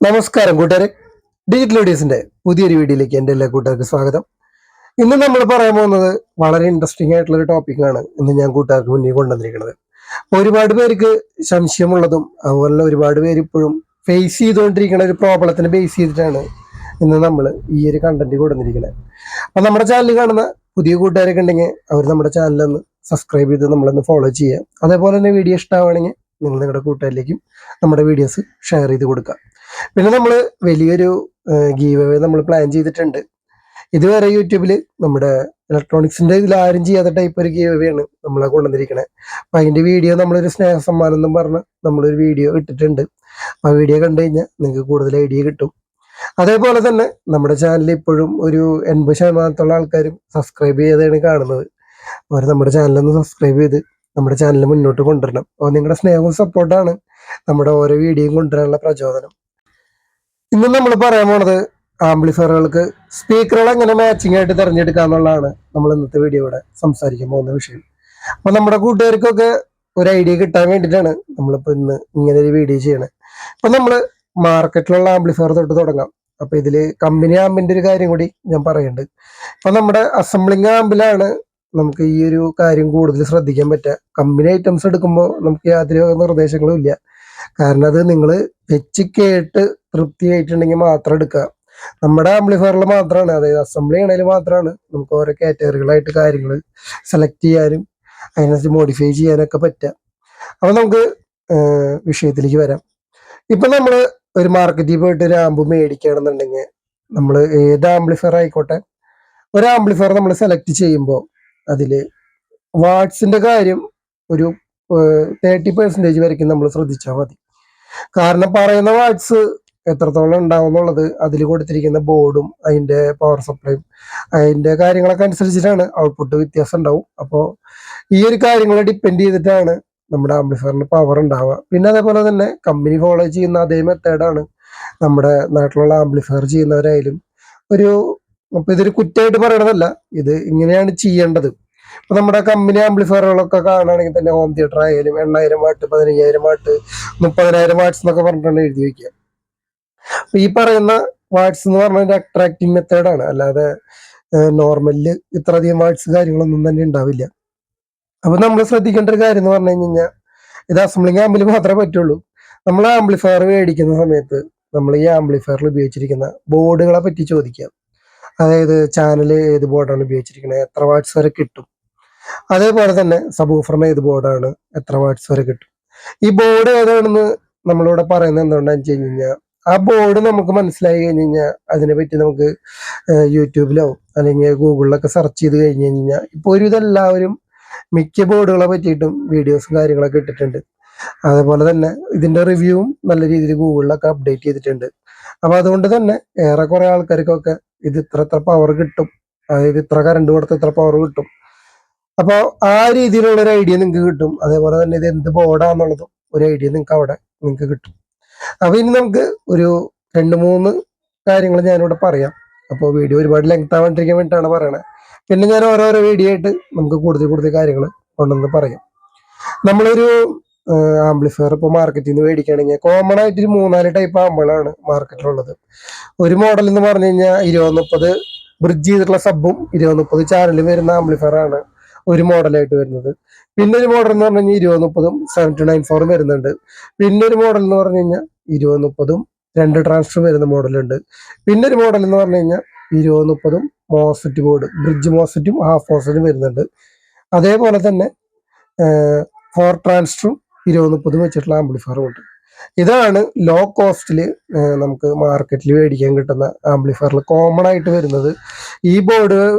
നമസ്കാരം കൂട്ടുകാരെ, ഡിജിറ്റൽ ഓഡിയൻസിന്റെ പുതിയൊരു വീഡിയോയിലേക്ക് എൻ്റെ എല്ലാ കൂട്ടുകാർക്ക് സ്വാഗതം. ഇന്ന് നമ്മൾ പറയാൻ പോകുന്നത് വളരെ ഇൻട്രസ്റ്റിംഗ് ആയിട്ടുള്ള ഒരു ടോപ്പിക്കാണ് ഇന്ന് ഞാൻ കൂട്ടുകാർക്ക് മുന്നിൽ കൊണ്ടുവന്നിരിക്കുന്നത്. ഒരുപാട് പേർക്ക് സംശയമുള്ളതും അതുപോലെ ഒരുപാട് പേര് ഇപ്പോഴും ഫേസ് ചെയ്തുകൊണ്ടിരിക്കുന്ന ഒരു പ്രോബ്ലത്തിനെ ബേസ് ചെയ്തിട്ടാണ് ഇന്ന് നമ്മൾ ഈ ഒരു കണ്ടന്റ് കൊണ്ടുവന്നിരിക്കുന്നത്. അപ്പൊ നമ്മുടെ ചാനൽ കാണുന്ന പുതിയ കൂട്ടുകാരൊക്കെ ഉണ്ടെങ്കിൽ അവർ നമ്മുടെ ചാനലൊന്ന് സബ്സ്ക്രൈബ് ചെയ്ത് നമ്മളൊന്ന് ഫോളോ ചെയ്യുക. അതേപോലെ തന്നെ വീഡിയോ ഇഷ്ടമാണെങ്കിൽ നിങ്ങൾ നിങ്ങളുടെ കൂട്ടുകാരിലേക്കും നമ്മുടെ വീഡിയോസ് ഷെയർ ചെയ്ത് കൊടുക്കുക. പിന്നെ നമ്മൾ വലിയൊരു ഗീവ് അവേ നമ്മൾ പ്ലാൻ ചെയ്തിട്ടുണ്ട്. ഇതുവരെ യൂട്യൂബിൽ നമ്മുടെ ഇലക്ട്രോണിക്സിന്റെ ഇതിൽ ആരും ചെയ്യാത്ത ടൈപ്പ് ഒരു ഗീവ് അവേ ആണ് നമ്മളെ കൊണ്ടുവന്നിരിക്കുന്നത്. അപ്പൊ അതിന്റെ വീഡിയോ നമ്മളൊരു സ്നേഹ സമ്മാനം എന്നും പറഞ്ഞ് നമ്മളൊരു വീഡിയോ ഇട്ടിട്ടുണ്ട്. ആ വീഡിയോ കണ്ടു കഴിഞ്ഞാൽ നിങ്ങൾക്ക് കൂടുതൽ ഐഡിയ കിട്ടും. അതേപോലെ തന്നെ നമ്മുടെ ചാനൽ ഇപ്പോഴും ഒരു 80% ആൾക്കാരും സബ്സ്ക്രൈബ് ചെയ്താണ് കാണുന്നത്. അവർ നമ്മുടെ ചാനലൊന്ന് സബ്സ്ക്രൈബ് ചെയ്ത് നമ്മുടെ ചാനൽ മുന്നോട്ട് കൊണ്ടുവരണം. അപ്പോൾ നിങ്ങളുടെ സ്നേഹവും സപ്പോർട്ടാണ് നമ്മുടെ ഓരോ വീഡിയോയും കൊണ്ടുവരാനുള്ള പ്രചോദനം. ഇന്ന് നമ്മൾ പറയാൻ പോണത് ആംപ്ലിഫയറുകൾക്ക് സ്പീക്കറുകൾ എങ്ങനെ മാച്ചിങ് ആയിട്ട് തിരഞ്ഞെടുക്കുക എന്നുള്ളതാണ് നമ്മൾ ഇന്നത്തെ വീഡിയോയുടെ സംസാരിക്കാൻ പോകുന്ന വിഷയം. അപ്പൊ നമ്മുടെ കൂട്ടുകാർക്കൊക്കെ ഒരു ഐഡിയ കിട്ടാൻ വേണ്ടിയിട്ടാണ് നമ്മളിപ്പോ ഇന്ന് ഇങ്ങനെ ഒരു വീഡിയോ ചെയ്യണത്. അപ്പൊ നമ്മള് മാർക്കറ്റിലുള്ള ആംപ്ലിഫയർ തൊട്ട് തുടങ്ങാം. അപ്പൊ ഇതില് കമ്പനി ആമ്പിന്റെ ഒരു കാര്യം കൂടി ഞാൻ പറയുന്നുണ്ട്. അപ്പൊ നമ്മുടെ അസംബ്ലിങ് ആമ്പിലാണ് നമുക്ക് ഈ ഒരു കാര്യം കൂടുതൽ ശ്രദ്ധിക്കാൻ പറ്റുക. കമ്പനി ഐറ്റംസ് എടുക്കുമ്പോൾ നമുക്ക് യാതൊരു നിർദ്ദേശങ്ങളും ഇല്ല. കാരണം അത് നിങ്ങൾ വെച്ച് കേട്ട് തൃപ്തിയായിട്ടുണ്ടെങ്കിൽ മാത്രം എടുക്കുക. നമ്മുടെ ആംപ്ലിഫയറിൽ മാത്രമാണ്, അതായത് അസംബ്ലി ചെയ്യണതിൽ മാത്രമാണ് നമുക്ക് ഓരോ കാറ്റഗറികളായിട്ട് കാര്യങ്ങൾ സെലക്ട് ചെയ്യാനും അതിനനുസരിച്ച് മോഡിഫൈ ചെയ്യാനൊക്കെ പറ്റുക. അപ്പൊ നമുക്ക് വിഷയത്തിലേക്ക് വരാം. ഇപ്പൊ നമ്മൾ ഒരു മാർക്കറ്റിൽ പോയിട്ട് ഒരു ആമ്പ് മേടിക്കുകയാണെന്നുണ്ടെങ്കിൽ നമ്മൾ ഏത് ആംപ്ലിഫയർ ആയിക്കോട്ടെ, ഒരു ആംപ്ലിഫയർ നമ്മൾ സെലക്ട് ചെയ്യുമ്പോൾ അതില് വാട്ട്സിന്റെ കാര്യം ഒരു 30% വരയ്ക്കും നമ്മൾ ശ്രദ്ധിച്ചാൽ മതി. കാരണം പറയുന്ന വാട്ട്സ് എത്രത്തോളം ഉണ്ടാവും എന്നുള്ളത് അതിൽ കൊടുത്തിരിക്കുന്ന ബോർഡും അതിന്റെ പവർ സപ്ലൈയും അതിന്റെ കാര്യങ്ങളൊക്കെ അനുസരിച്ചിട്ടാണ് ഔട്ട്പുട്ട് വ്യത്യാസം ഉണ്ടാവും. അപ്പോൾ ഈ ഒരു കാര്യങ്ങളെ ഡിപ്പെൻഡ് ചെയ്തിട്ടാണ് നമ്മുടെ ആംപ്ലിഫയറിന് പവർ ഉണ്ടാവുക. പിന്നെ അതേപോലെ തന്നെ കമ്പനി ഫോളോ ചെയ്യുന്ന അതേ മെത്തേഡാണ് നമ്മുടെ നാട്ടിലുള്ള ആംപ്ലിഫയർ ചെയ്യുന്നവരായാലും ഒരു, അപ്പൊ ഇതൊരു കുറ്റമായിട്ട് പറയണതല്ല, ഇത് ഇങ്ങനെയാണ് ചെയ്യേണ്ടത്. ഇപ്പൊ നമ്മുടെ കമ്പനി ആംപ്ലിഫയറുകളൊക്കെ കാണുകയാണെങ്കിൽ തന്നെ ഹോം തിയേറ്റർ ആയാലും 8000 വാട്ട്, 15000 വാട്ട്, 30000 വാട്ട്സ് എന്നൊക്കെ പറഞ്ഞിട്ടാണ് എഴുതി വെക്കുക. അപ്പൊ ഈ പറയുന്ന വാട്ട്സ് എന്ന് പറഞ്ഞ അട്രാക്റ്റിംഗ് മെത്തേഡാണ്, അല്ലാതെ നോർമലില് ഇത്രയധികം വാട്ട്സ് കാര്യങ്ങളൊന്നും തന്നെ ഉണ്ടാവില്ല. അപ്പൊ നമ്മൾ ശ്രദ്ധിക്കേണ്ട ഒരു കാര്യം എന്ന് പറഞ്ഞു കഴിഞ്ഞാൽ ഇത് അസംബ്ലിംഗ് ആമ്പിൽ മാത്രമേ പറ്റുള്ളൂ. നമ്മൾ ആംപ്ലിഫയർ മേടിക്കുന്ന സമയത്ത് നമ്മൾ ഈ ആംപ്ലിഫയറിൽ ഉപയോഗിച്ചിരിക്കുന്ന ബോർഡുകളെ പറ്റി ചോദിക്കാം. അതായത് ചാനൽ ഏത് ബോർഡാണ് ഉപയോഗിച്ചിരിക്കുന്നത്, എത്ര വാട്ട്സ് വരെ കിട്ടും, അതേപോലെ തന്നെ സബൂഫറിന് ഏത് ബോർഡാണ്, എത്ര വാട്ട്സ് വരെ കിട്ടും. ഈ ബോർഡ് ഏതാണെന്ന് നമ്മളിവിടെ പറയുന്നത് എന്തുകൊണ്ടാന്ന് വെച്ച് കഴിഞ്ഞാൽ ആ ബോർഡ് നമുക്ക് മനസ്സിലായി കഴിഞ്ഞ് കഴിഞ്ഞാൽ അതിനെപ്പറ്റി നമുക്ക് യൂട്യൂബിലോ അല്ലെങ്കിൽ ഗൂഗിളിലൊക്കെ സെർച്ച് ചെയ്ത് കഴിഞ്ഞ് കഴിഞ്ഞാൽ ഇപ്പോൾ ഒരുവിധം എല്ലാവരും മിക്ക ബോർഡുകളെ പറ്റിയിട്ടും വീഡിയോസും കാര്യങ്ങളൊക്കെ ഇട്ടിട്ടുണ്ട്. അതേപോലെ തന്നെ ഇതിന്റെ റിവ്യൂവും നല്ല രീതിയിൽ ഗൂഗിളിലൊക്കെ അപ്ഡേറ്റ് ചെയ്തിട്ടുണ്ട്. അപ്പൊ അതുകൊണ്ട് തന്നെ ഏറെക്കുറെ ആൾക്കാർക്കൊക്കെ ഇത് ഇത്ര പവർ കിട്ടും, അതായത് ഇത്ര കറണ്ട് കൊടുത്ത് ഇത്ര പവർ കിട്ടും. അപ്പോൾ ആ രീതിയിലുള്ള ഒരു ഐഡിയ നിങ്ങൾക്ക് കിട്ടും. അതേപോലെ തന്നെ ഇത് എന്ത് ബോർഡാന്നുള്ളതും ഒരു ഐഡിയ നിങ്ങൾക്ക് കിട്ടും. അപ്പൊ ഇനി നമുക്ക് ഒരു 2-3 കാര്യങ്ങൾ ഞാനിവിടെ പറയാം. അപ്പോൾ വീഡിയോ ഒരുപാട് ലെങ്ത് ആവാണ്ടിരിക്കാൻ വേണ്ടിയിട്ടാണ് പറയണത്. പിന്നെ ഞാൻ ഓരോരോ വീഡിയോ ആയിട്ട് നമുക്ക് കൂടുതൽ കാര്യങ്ങൾ കൊണ്ടുവന്ന് പറയാം. നമ്മളൊരു ആംപ്ലിഫയർ ഇപ്പോൾ മാർക്കറ്റിൽ നിന്ന് മേടിക്കുകയാണെങ്കിൽ കോമൺ ആയിട്ട് ഒരു 3-4 ടൈപ്പ് ആമ്പുകളാണ് മാർക്കറ്റിലുള്ളത്. ഒരു മോഡൽ എന്ന് പറഞ്ഞു കഴിഞ്ഞാൽ 2030 ബ്രിഡ്ജ് ചെയ്തിട്ടുള്ള സബും 2030 ചാനലും വരുന്ന ആംപ്ലിഫയർ ആണ് ഒരു മോഡലായിട്ട് വരുന്നത്. പിന്നെ ഒരു മോഡൽ എന്ന് പറഞ്ഞു കഴിഞ്ഞാൽ 2030 7294 വരുന്നുണ്ട്. പിന്നെ ഒരു മോഡൽ എന്ന് പറഞ്ഞു കഴിഞ്ഞാൽ 2030 2 ട്രാൻസ്ഫർ വരുന്ന മോഡലുണ്ട്. പിന്നെ ഒരു മോഡൽ എന്ന് പറഞ്ഞു കഴിഞ്ഞാൽ 2030 മോസ്ഫെറ്റ് ബോർഡ്, ബ്രിഡ്ജ് മോസ്ഫെറ്റും ഹാഫ് മോസ്ഫെറ്റും വരുന്നുണ്ട്. അതേപോലെ തന്നെ 4 ട്രാൻസ്ഫറും 2030 വെച്ചിട്ടുള്ള ആംപ്ലിഫയറും ഉണ്ട്. ഇതാണ് ലോ കോസ്റ്റിൽ നമുക്ക് മാർക്കറ്റിൽ മേടിക്കാൻ കിട്ടുന്ന ആംപ്ലിഫയറിൽ കോമൺ ആയിട്ട് വരുന്നത്. ഈ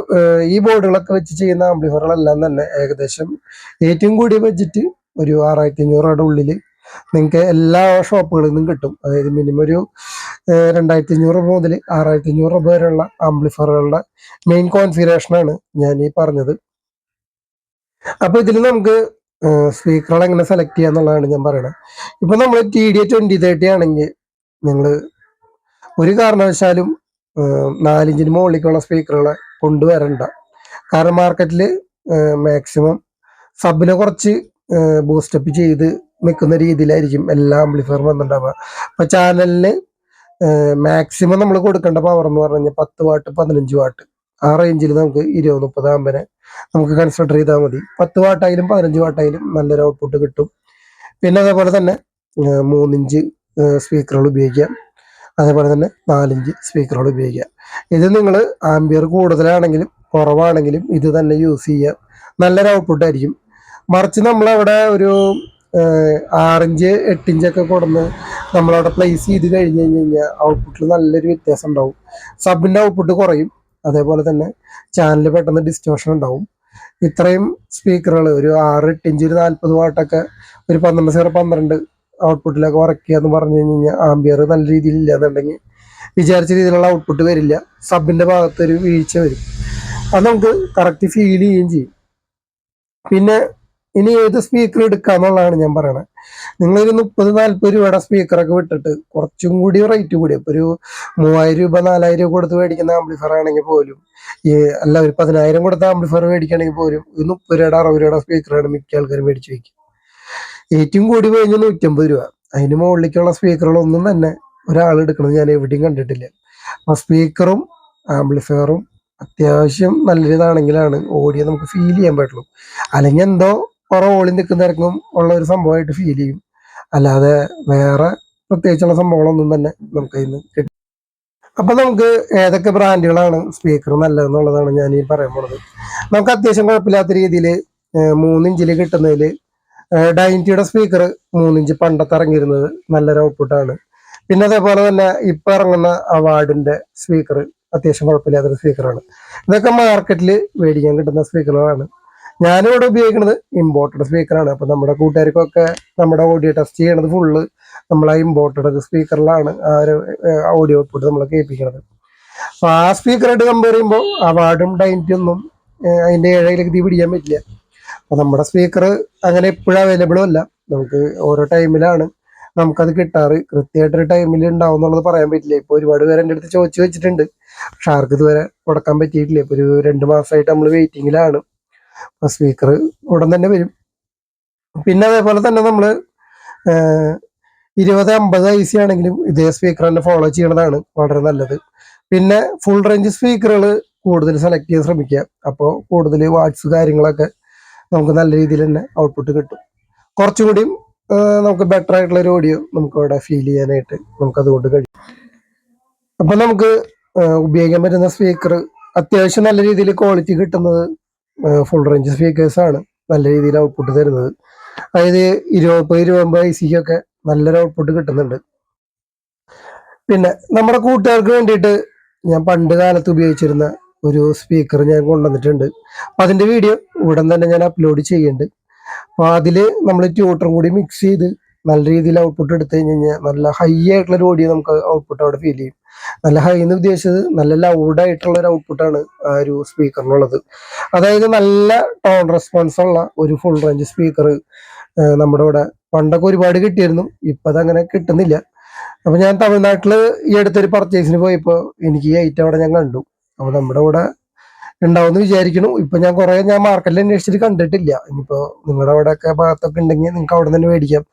ബോർഡുകളൊക്കെ വെച്ച് ചെയ്യുന്ന ആംപ്ലിഫയറുകളെല്ലാം തന്നെ ഏകദേശം ഏറ്റവും കൂടിയ ബഡ്ജറ്റ് ഒരു 6500 ഉള്ളിൽ നിങ്ങൾക്ക് എല്ലാ ഷോപ്പുകളിൽ നിന്നും കിട്ടും. അതായത് മിനിമം ഒരു 2500 മുതൽ 6500 വരെയുള്ള ആംപ്ലിഫയറുകളുടെ മെയിൻ കോൺഫിഗറേഷനാണ് ഞാൻ ഈ പറഞ്ഞത്. അപ്പൊ ഇതിൽ നമുക്ക് സ്പീക്കറുകൾ എങ്ങനെ സെലക്ട് ചെയ്യുക എന്നുള്ളതാണ് ഞാൻ പറയണത്. ഇപ്പൊ നമ്മൾ TDA 2030 ആണെങ്കിൽ നിങ്ങൾ ഒരു കാരണവശാലും 4 ഇഞ്ചിന് മുകളിലേക്കുള്ള സ്പീക്കറുകളെ കൊണ്ടുവരണ്ട. കാരണം മാർക്കറ്റിൽ മാക്സിമം സബിനെ കുറച്ച് ബൂസ്റ്റപ്പ് ചെയ്ത് നിൽക്കുന്ന രീതിയിലായിരിക്കും എല്ലാ ആംപ്ലിഫയറും വന്നിട്ടുണ്ടാവുക. അപ്പൊ ചാനലിന് മാക്സിമം നമ്മൾ കൊടുക്കേണ്ട പവർ എന്ന് പറഞ്ഞു കഴിഞ്ഞാൽ 10 വാട്ട് 15 വാട്ട് ആ റേഞ്ചിൽ നമുക്ക് 20-30 ആമ്പനെ നമുക്ക് കൺസിഡർ ചെയ്താൽ മതി. 10 വാട്ടായാലും 15 വാട്ടായാലും നല്ലൊരു ഔട്ട്പുട്ട് കിട്ടും. പിന്നെ അതേപോലെ തന്നെ 3-ഇഞ്ച് സ്പീക്കറുകൾ ഉപയോഗിക്കാം, അതേപോലെ തന്നെ 4-ഇഞ്ച് സ്പീക്കറുകൾ ഉപയോഗിക്കാം. ഇത് നിങ്ങൾ ആംബിയർ കൂടുതലാണെങ്കിലും കുറവാണെങ്കിലും ഇത് തന്നെ യൂസ് ചെയ്യുക, നല്ലൊരു ഔട്ട്പുട്ട് ആയിരിക്കും. മറിച്ച് നമ്മളവിടെ ഒരു 6-ഇഞ്ച് 8-ഇഞ്ചൊക്കെ കൊടുന്ന് നമ്മളവിടെ പ്ലേസ് ചെയ്ത് കഴിഞ്ഞ് കഴിഞ്ഞാൽ ഔട്ട്പുട്ടിൽ നല്ലൊരു വ്യത്യാസം ഉണ്ടാവും. സബിൻ്റെ ഔട്ട്പുട്ട് കുറയും, അതേപോലെ തന്നെ ചാനൽ പെട്ടെന്ന് ഡിസ്റ്റോർഷൻ ഉണ്ടാവും. ഇത്രയും സ്പീക്കറുകൾ ഒരു 6-8 ഇഞ്ച് ഒരു 40 വാട്ടൊക്കെ ഒരു 12 ഔട്ട്പുട്ടിലൊക്കെ വർക്ക് ചെയ്യാന്ന് പറഞ്ഞു കഴിഞ്ഞാൽ ആംബിയർ നല്ല രീതിയിൽ ഇല്ലാന്നുണ്ടെങ്കിൽ വിചാരിച്ച രീതിയിലുള്ള ഔട്ട്പുട്ട് വരില്ല. സബിൻ്റെ ഭാഗത്ത് ഒരു വീഴ്ച വരും. അത് നമുക്ക് കറക്റ്റ് ഫീൽ ചെയ്യുകയും ചെയ്യും. പിന്നെ ഇനി ഏത് സ്പീക്കർ എടുക്കാന്നുള്ളതാണ് ഞാൻ പറയണത്. നിങ്ങളൊരു 30-40 രൂപയുടെ സ്പീക്കറൊക്കെ വിട്ടിട്ട് കുറച്ചും കൂടി റേറ്റ് കൂടി, ഇപ്പൊ ഒരു 3000 രൂപ 4000 രൂപ കൊടുത്ത് മേടിക്കുന്ന ആംപ്ലിഫയർ ആണെങ്കിൽ പോലും അല്ല ഒരു 10,000 കൊടുത്ത ആംപ്ലിഫയർ മേടിക്കുകയാണെങ്കിൽ പോലും 30 രൂപയുടെ 60 രൂപയുടെ സ്പീക്കറാണ് മിക്ക ആൾക്കാരും മേടിച്ച് വയ്ക്കുക. ഏറ്റവും കൂടി കഴിഞ്ഞാൽ 150 രൂപ. അതിന് മുകളിലേക്കുള്ള സ്പീക്കറുകളൊന്നും തന്നെ ഒരാൾ എടുക്കുന്നത് ഞാൻ എവിടെയും കണ്ടിട്ടില്ല. അപ്പൊ സ്പീക്കറും ആംപ്ലിഫയറും അത്യാവശ്യം നല്ലതാണെങ്കിലാണ് ഓഡിയോ നമുക്ക് ഫീൽ ചെയ്യാൻ പറ്റുള്ളൂ. അല്ലെങ്കിൽ എന്തോ കുറെ ഓളി നിൽക്കുന്നവർക്കും ഉള്ള ഒരു സംഭവമായിട്ട് ഫീൽ ചെയ്യും, അല്ലാതെ വേറെ പ്രത്യേകിച്ചുള്ള സംഭവങ്ങളൊന്നും തന്നെ നമുക്ക് അതിന് കിട്ടും. അപ്പൊ നമുക്ക് ഏതൊക്കെ ബ്രാൻഡുകളാണ് സ്പീക്കർ നല്ലതെന്നുള്ളതാണ് ഞാൻ ഈ പറയാൻ പോണത്. നമുക്ക് അത്യാവശ്യം കുഴപ്പമില്ലാത്ത രീതിയിൽ 3-ഇഞ്ചിൽ കിട്ടുന്നതിൽ ഡൈൻറ്റിയുടെ സ്പീക്കർ 3-ഇഞ്ച് പണ്ടത്തെ ഇറങ്ങിയിരുന്നത് നല്ലൊരു ഔട്ട്പുട്ടാണ്. പിന്നെ അതേപോലെ തന്നെ ഇപ്പൊ ഇറങ്ങുന്ന അവാർഡിന്റെ സ്പീക്കർ അത്യാവശ്യം കുഴപ്പമില്ലാത്തൊരു സ്പീക്കറാണ്. ഇതൊക്കെ മാർക്കറ്റിൽ മേടിക്കാൻ കിട്ടുന്ന സ്പീക്കറുകളാണ്. ഞാനിവിടെ ഉപയോഗിക്കുന്നത് ഇമ്പോർട്ടഡ് സ്പീക്കറാണ്. അപ്പൊ നമ്മുടെ കൂട്ടുകാർക്കൊക്കെ നമ്മുടെ ഓഡിയോ ടെസ്റ്റ് ചെയ്യണത് ഫുള്ള് നമ്മൾ ആ ഇമ്പോർട്ടഡ് സ്പീക്കറിലാണ് ആ ഒരു ഓഡിയോ ഔട്ട്പുട്ട് നമ്മൾ കേൾപ്പിക്കുന്നത്. അപ്പൊ ആ സ്പീക്കറായിട്ട് കമ്പയർ ചെയ്യുമ്പോൾ അവാർഡും ഡൈൻറ്റിയൊന്നും അതിന്റെ ഏഴയിലേക്ക് പിടിക്കാൻ പറ്റില്ല. അപ്പൊ നമ്മുടെ സ്പീക്കർ അങ്ങനെ എപ്പോഴും അവൈലബിളും അല്ല, നമുക്ക് ഓരോ ടൈമിലാണ് നമുക്കത് കിട്ടാറ്. കൃത്യമായിട്ടൊരു ടൈമിൽ ഉണ്ടാവും എന്നുള്ളത് പറയാൻ പറ്റില്ല. ഇപ്പൊ ഒരുപാട് പേര് എൻ്റെ അടുത്ത് ചോദിച്ചു വെച്ചിട്ടുണ്ട്, പക്ഷെ ആർക്ക് ഇതുവരെ കൊടുക്കാൻ പറ്റിയിട്ടില്ല. ഇപ്പൊ ഒരു 2 മാസമായിട്ട് നമ്മൾ വെയിറ്റിങ്ങിലാണ്. അപ്പൊ സ്പീക്കർ ഉടൻ തന്നെ വരും. പിന്നെ അതേപോലെ തന്നെ നമ്മള് 2050 IC ആണെങ്കിലും ഇതേ സ്പീക്കർ തന്നെ ഫോളോ ചെയ്യണതാണ് വളരെ നല്ലത്. പിന്നെ ഫുൾ റേഞ്ച് സ്പീക്കറുകൾ കൂടുതൽ സെലക്ട് ചെയ്യാൻ ശ്രമിക്കുക. അപ്പോൾ കൂടുതൽ വാട്ട്സ് കാര്യങ്ങളൊക്കെ നമുക്ക് നല്ല രീതിയിൽ തന്നെ ഔട്ട്പുട്ട് കിട്ടും. കുറച്ചും കൂടിയും നമുക്ക് ബെറ്റർ ആയിട്ടുള്ള ഒരു ഓഡിയോ നമുക്ക് അവിടെ ഫീൽ ചെയ്യാനായിട്ട് നമുക്ക് അതുകൊണ്ട് കഴിയും. അപ്പൊ നമുക്ക് ഉപയോഗിക്കാൻ പറ്റുന്ന സ്പീക്കർ അത്യാവശ്യം നല്ല രീതിയിൽ ക്വാളിറ്റി കിട്ടുന്നത് ഫുൾ റേഞ്ച് സ്പീക്കേഴ്സ് ആണ് നല്ല രീതിയിൽ ഔട്ട്പുട്ട് തരുന്നത്. അതായത് 20-50 ICക്കൊക്കെ നല്ലൊരു ഔട്ട്പുട്ട് കിട്ടുന്നുണ്ട്. പിന്നെ നമ്മുടെ കൂട്ടുകാർക്ക് വേണ്ടിയിട്ട് ഞാൻ പണ്ട് കാലത്ത് ഉപയോഗിച്ചിരുന്ന ഒരു സ്പീക്കർ ഞാൻ കൊണ്ടുവന്നിട്ടുണ്ട്. അപ്പൊ അതിന്റെ വീഡിയോ ഉടൻ തന്നെ ഞാൻ അപ്ലോഡ് ചെയ്യുന്നുണ്ട്. അപ്പൊ അതില് നമ്മൾ ട്യൂട്ടറും കൂടി മിക്സ് ചെയ്ത് നല്ല രീതിയിൽ ഔട്ട്പുട്ട് എടുത്തു കഴിഞ്ഞാൽ നല്ല ഹൈ ആയിട്ടുള്ള ഒരു ഓഡിയോ നമുക്ക് ഔട്ട്പുട്ട് അവിടെ ഫീൽ ചെയ്യും. നല്ല ഹൈ എന്ന് ഉദ്ദേശിച്ചത് നല്ല ലൗഡ് ആയിട്ടുള്ള ഒരു ഔട്ട്പുട്ടാണ് ആ ഒരു സ്പീക്കറിനുള്ളത്. അതായത് നല്ല ടോൺ റെസ്പോൺസ് ഉള്ള ഒരു ഫുൾ റേഞ്ച് സ്പീക്കർ നമ്മുടെ ഇവിടെ പണ്ടൊക്കെ ഒരുപാട് കിട്ടിയിരുന്നു, ഇപ്പൊ അതങ്ങനെ കിട്ടുന്നില്ല. അപ്പൊ ഞാൻ തമിഴ്നാട്ടില് ഈ അടുത്തൊരു പർച്ചേസിന് പോയപ്പോ എനിക്ക് ഈ ഐറ്റം അവിടെ ഞാൻ കണ്ടു. അപ്പൊ നമ്മുടെ ഇവിടെ ഉണ്ടാവുമെന്ന് വിചാരിക്കണം. ഇപ്പൊ ഞാൻ മാർക്കറ്റിൽ അന്വേഷിച്ചിട്ട് കണ്ടിട്ടില്ല. ഇനിയിപ്പോ നിങ്ങളുടെ അവിടെ ഒക്കെ ഭാഗത്തൊക്കെ ഉണ്ടെങ്കിൽ നിങ്ങൾക്ക് അവിടെ തന്നെ മേടിക്കാം.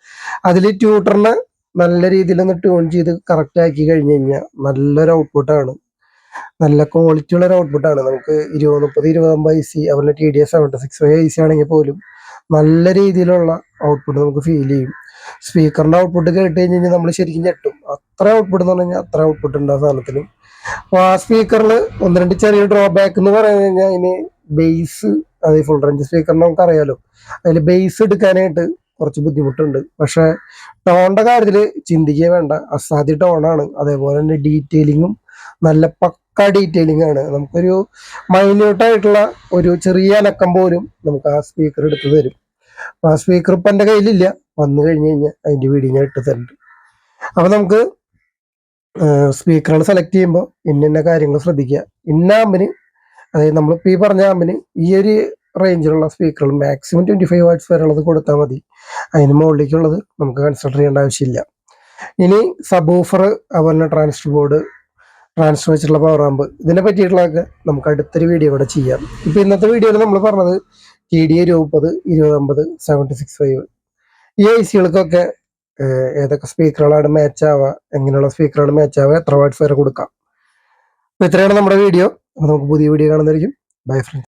അതിൽ ട്യൂട്ടറിനെ നല്ല രീതിയിൽ ഒന്ന് ട്യൂൺ ചെയ്ത് കറക്റ്റ് ആക്കി കഴിഞ്ഞു കഴിഞ്ഞാൽ നല്ലൊരു ഔട്ട്പുട്ടാണ്, നല്ല ക്വാളിറ്റി ഉള്ള ഒരു ഔട്ട്പുട്ടാണ്. നമുക്ക് 20-30-20-50 IC അതുപോലെ TDS 765 IC ആണെങ്കിൽ പോലും നല്ല രീതിയിലുള്ള ഔട്ട്പുട്ട് നമുക്ക് ഫീൽ ചെയ്യും. സ്പീക്കറിന്റെ ഔട്ട്പുട്ട് കേട്ട് കഴിഞ്ഞാൽ നമ്മൾ ശരിക്കും ഞെട്ടും. അത്ര ഔട്ട്പുട്ട് എന്ന് പറഞ്ഞു കഴിഞ്ഞാൽ അത്ര ഔട്ട്പുട്ട് ഉണ്ട് ആ സാധനത്തിന്. അപ്പൊ ആ സ്പീക്കറിൽ 1-2 ചെറിയ ഡ്രോബാക്ക് എന്ന് പറഞ്ഞു കഴിഞ്ഞാൽ അതിന് ബേസ്, അത് ഫുൾ റേഞ്ച് സ്പീക്കറിന് നമുക്ക് അറിയാലോ, അതിൽ ബേസ് എടുക്കാനായിട്ട് കുറച്ച് ബുദ്ധിമുട്ടുണ്ട്. പക്ഷെ ടോണിന്റെ കാര്യത്തിൽ ചിന്തിക്കുക വേണ്ട, അസാധ്യ ടോണാണ്. അതേപോലെ തന്നെ ഡീറ്റെയിലിങ്ങും നല്ല പക്ക ഡീറ്റെയിലിംഗ് ആണ്. നമുക്കൊരു മൈന്യൂട്ടായിട്ടുള്ള ഒരു ചെറിയ അനക്കം പോലും നമുക്ക് ആ സ്പീക്കർ എടുത്തു തരും. അപ്പൊ ആ സ്പീക്കർ ഇപ്പൊ എന്റെ കയ്യിലില്ല, വന്നു കഴിഞ്ഞ് കഴിഞ്ഞാൽ അതിന്റെ വീഡിയോ ഞാൻ ഇട്ട് തരുന്നുണ്ട്. അപ്പൊ നമുക്ക് സ്പീക്കറുകൾ സെലക്ട് ചെയ്യുമ്പോൾ ഇന്ന കാര്യങ്ങൾ ശ്രദ്ധിക്കുക. ഇന്ന ആമ്പിന്, അതായത് നമ്മളിപ്പോൾ ഈ പറഞ്ഞ ആമ്പിന് ഈ ഒരു റേഞ്ചിലുള്ള സ്പീക്കറുകൾ മാക്സിമം 25 വാട്ട്സ് വരെ ഉള്ളത് കൊടുത്താൽ മതി. അതിന് മുകളിലേക്കുള്ളത് നമുക്ക് കൺസിഡർ ചെയ്യേണ്ട ആവശ്യമില്ല. ഇനി സബ്-വൂഫർ, അതുപോലെ ട്രാൻസിസ്റ്റർ ബോർഡ്, ട്രാൻസ്ഫർ വെച്ചിട്ടുള്ള പവർ ആമ്പ്, ഇതിനെ പറ്റിയിട്ടുള്ളതൊക്കെ നമുക്ക് അടുത്തൊരു വീഡിയോ കൂടെ ചെയ്യാം. ഇപ്പൊ ഇന്നത്തെ വീഡിയോയിൽ നമ്മൾ പറഞ്ഞത് TDA 20, 2050, 765 ഈ IC കൾക്കൊക്കെ ഏതൊക്കെ സ്പീക്കറുകളാണ് മാച്ച് ആവുക, എങ്ങനെയുള്ള സ്പീക്കറാണ് മാച്ച് ആവുക, എത്ര വാട്ട്സ് വരെ കൊടുക്കാം. അപ്പോൾ ഇത്രയാണ് നമ്മുടെ വീഡിയോ. അപ്പോൾ നമുക്ക് പുതിയ വീഡിയോ കാണുന്നതായിരിക്കും. Bye friends.